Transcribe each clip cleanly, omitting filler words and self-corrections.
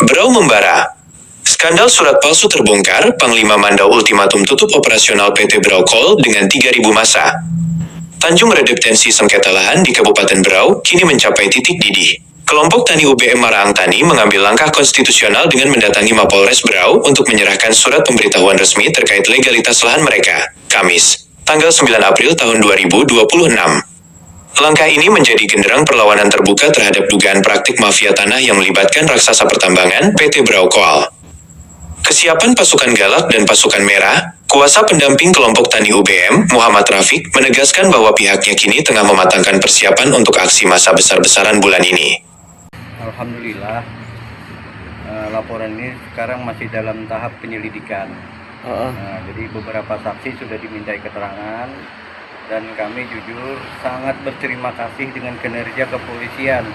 Berau membara. Skandal surat palsu terbongkar, Panglima Mandau ultimatum tutup operasional PT Berau Coal dengan 3.000 massa. Tanjung Redep tensi sengketa lahan di Kabupaten Berau kini mencapai titik didih. Kelompok Tani UBM Maraang Tani mengambil langkah konstitusional dengan mendatangi Mapolres Berau untuk menyerahkan surat pemberitahuan resmi terkait legalitas lahan mereka, Kamis, tanggal 9 April tahun 2026. Langkah ini menjadi genderang perlawanan terbuka terhadap dugaan praktik mafia tanah yang melibatkan raksasa pertambangan PT Berau Coal. Kesiapan pasukan Galak dan pasukan Merah, kuasa pendamping kelompok Tani UBM, Muhammad Rafiq, menegaskan bahwa pihaknya kini tengah mematangkan persiapan untuk aksi massa besar-besaran bulan ini. Alhamdulillah, laporan ini sekarang masih dalam tahap penyelidikan. Jadi beberapa saksi sudah dimintai keterangan, dan kami jujur sangat berterima kasih dengan kinerja kepolisian.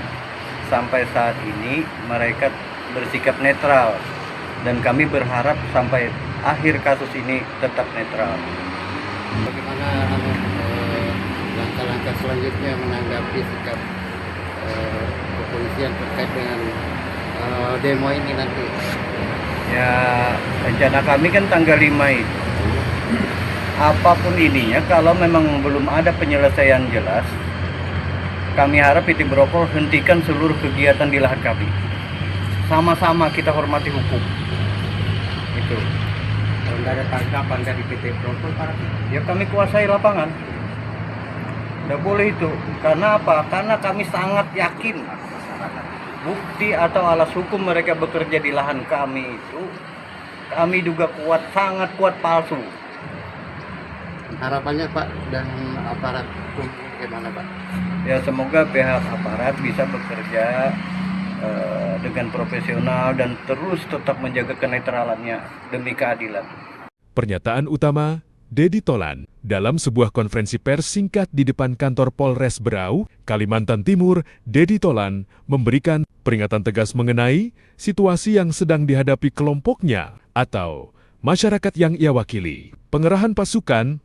Sampai saat ini mereka bersikap netral, dan kami berharap sampai akhir kasus ini tetap netral. Bagaimana langkah-langkah selanjutnya menanggapi sikap kepolisian terkait dengan demo ini nanti? Ya, rencana kami kan tanggal 5 itu. Apapun ininya, kalau memang belum ada penyelesaian jelas, kami harap PT Berau Coal hentikan seluruh kegiatan di lahan kami. Sama-sama kita hormati hukum. Itu. Kalau tidak ada tanggapan dari PT Berau Coal, Ya kami kuasai lapangan. Tidak boleh itu. Karena apa? Karena kami sangat yakin bukti atau alas hukum mereka bekerja di lahan kami itu, kami duga kuat, sangat kuat palsu. harapannya Pak dan aparat hukum bagaimana Pak? Ya semoga pihak aparat bisa bekerja dengan profesional dan terus tetap menjaga kenetralannya demi keadilan. Pernyataan utama Dedi Tolan dalam sebuah konferensi pers singkat di depan kantor Polres Berau, Kalimantan Timur. Dedi Tolan memberikan peringatan tegas mengenai situasi yang sedang dihadapi kelompoknya atau masyarakat yang ia wakili. Pengerahan pasukan,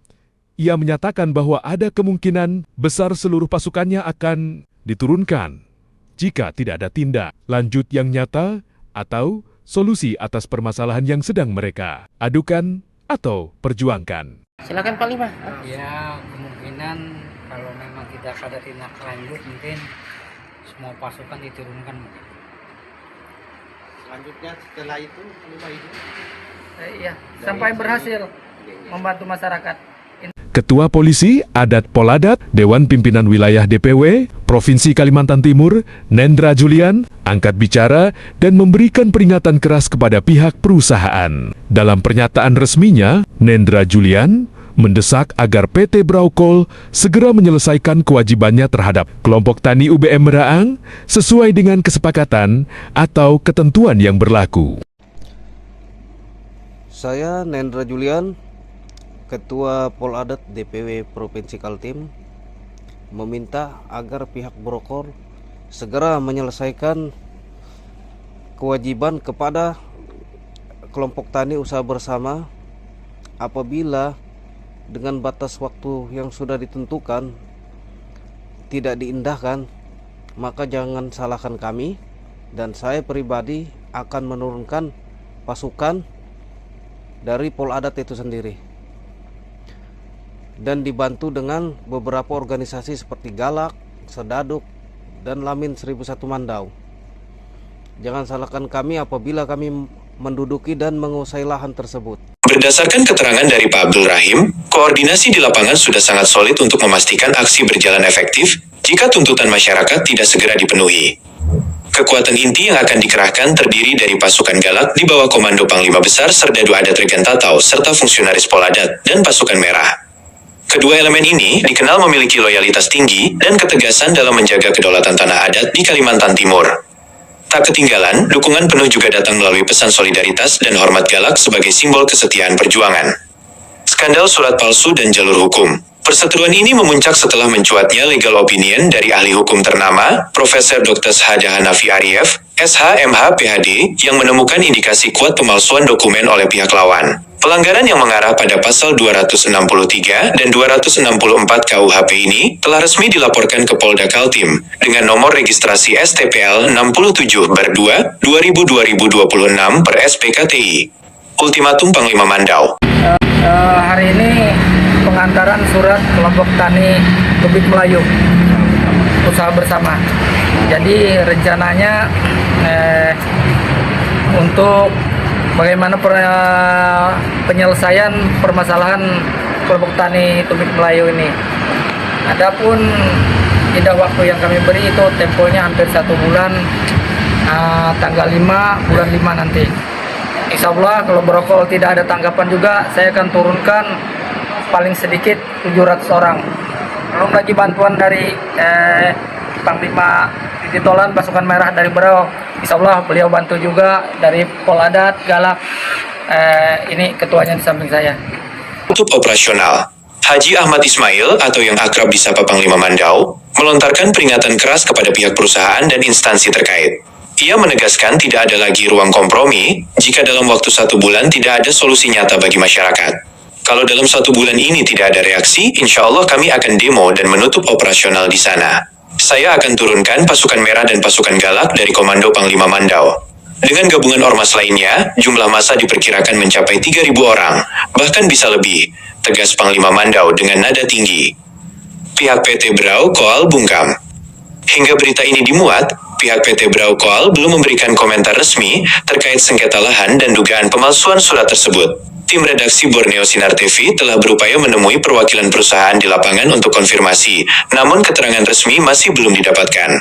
ia menyatakan bahwa ada kemungkinan besar seluruh pasukannya akan diturunkan jika tidak ada tindak lanjut yang nyata atau solusi atas permasalahan yang sedang mereka adukan atau perjuangkan. Silakan Pak Lima. Ya, kemungkinan kalau memang tidak ada tindak lanjut mungkin semua pasukan diturunkan. Selanjutnya setelah itu Iya, sampai berhasil membantu masyarakat. Ketua Polisi Adat Poladat Dewan Pimpinan Wilayah DPW Provinsi Kalimantan Timur, Nendra Julian, angkat bicara dan memberikan peringatan keras kepada pihak perusahaan. Dalam pernyataan resminya, Nendra Julian mendesak agar PT Berau Coal segera menyelesaikan kewajibannya terhadap kelompok Tani UBM Maraang sesuai dengan kesepakatan atau ketentuan yang berlaku. Saya Nendra Julian, Ketua Poladat DPW Provinsi Kaltim, meminta agar pihak Berau Coal segera menyelesaikan kewajiban kepada kelompok tani usaha bersama apabila dengan batas waktu yang sudah ditentukan tidak diindahkan, maka jangan salahkan kami, dan saya pribadi akan menurunkan pasukan dari Poladat itu sendiri dan dibantu dengan beberapa organisasi seperti Galak, Sedaduk, dan Lamin 1001 Mandau. Jangan salahkan kami apabila kami menduduki dan menguasai lahan tersebut. Berdasarkan keterangan dari Pak Abdul Rahim, koordinasi di lapangan sudah sangat solid untuk memastikan aksi berjalan efektif jika tuntutan masyarakat tidak segera dipenuhi. Kekuatan inti yang akan dikerahkan terdiri dari pasukan Galak di bawah komando Panglima Besar Serdadu Adat Regen Tatau serta fungsionaris Poladat dan pasukan Merah. Kedua elemen ini dikenal memiliki loyalitas tinggi dan ketegasan dalam menjaga kedaulatan tanah adat di Kalimantan Timur. Tak ketinggalan, dukungan penuh juga datang melalui pesan solidaritas dan hormat Galak sebagai simbol kesetiaan perjuangan. Skandal surat palsu dan jalur hukum. Perseteruan ini memuncak setelah mencuatnya legal opinion dari ahli hukum ternama, Profesor Dr. Shahada Hanafi Arif, SHMH PhD, yang menemukan indikasi kuat pemalsuan dokumen oleh pihak lawan. Pelanggaran yang mengarah pada pasal 263 dan 264 KUHP ini telah resmi dilaporkan ke Polda Kaltim dengan nomor registrasi STPL 67/2 2026 per SPKTI. Ultimatum Panglima Mandau. Hari ini pengantaran surat kelompok tani Tubik Melayu usaha bersama. Jadi rencananya untuk bagaimana penyelesaian permasalahan kelompok tani Tubik Melayu ini. Adapun jeda waktu yang kami beri itu temponya hampir 1 bulan, tanggal 5 bulan 5 nanti. Insya Allah kalau brokol tidak ada tanggapan juga, saya akan turunkan paling sedikit 700 orang. Belum lagi bantuan dari Panglima Dititolan Pasukan Merah dari Berau. Insya Allah beliau bantu juga dari Poladat, Galak. Ini ketuanya di samping saya. Untuk operasional, Haji Ahmad Ismail atau yang akrab disapa Panglima Mandau, melontarkan peringatan keras kepada pihak perusahaan dan instansi terkait. Ia menegaskan tidak ada lagi ruang kompromi jika dalam waktu 1 bulan tidak ada solusi nyata bagi masyarakat. Kalau dalam 1 bulan ini tidak ada reaksi, insya Allah kami akan demo dan menutup operasional di sana. Saya akan turunkan pasukan merah dan pasukan galak dari Komando Panglima Mandau. Dengan gabungan ormas lainnya, jumlah massa diperkirakan mencapai 3.000 orang, bahkan bisa lebih, tegas Panglima Mandau dengan nada tinggi. Pihak PT Brau Koal bungkam. Hingga berita ini dimuat, pihak PT Brau Koal belum memberikan komentar resmi terkait sengketa lahan dan dugaan pemalsuan surat tersebut. Tim redaksi Borneo Sinar TV telah berupaya menemui perwakilan perusahaan di lapangan untuk konfirmasi, namun keterangan resmi masih belum didapatkan.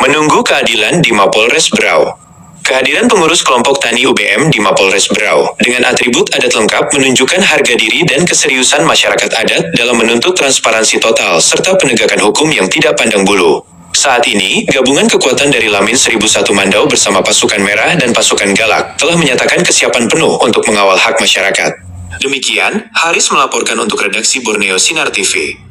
Menunggu keadilan di Mapolres Brau. Kehadiran pengurus kelompok tani UBM di Mapolres Brau dengan atribut adat lengkap menunjukkan harga diri dan keseriusan masyarakat adat dalam menuntut transparansi total serta penegakan hukum yang tidak pandang bulu. Saat ini, gabungan kekuatan dari Lamin 1001 Mandau bersama pasukan merah dan pasukan galak telah menyatakan kesiapan penuh untuk mengawal hak masyarakat. Demikian, Haris melaporkan untuk redaksi Borneo Sinar TV.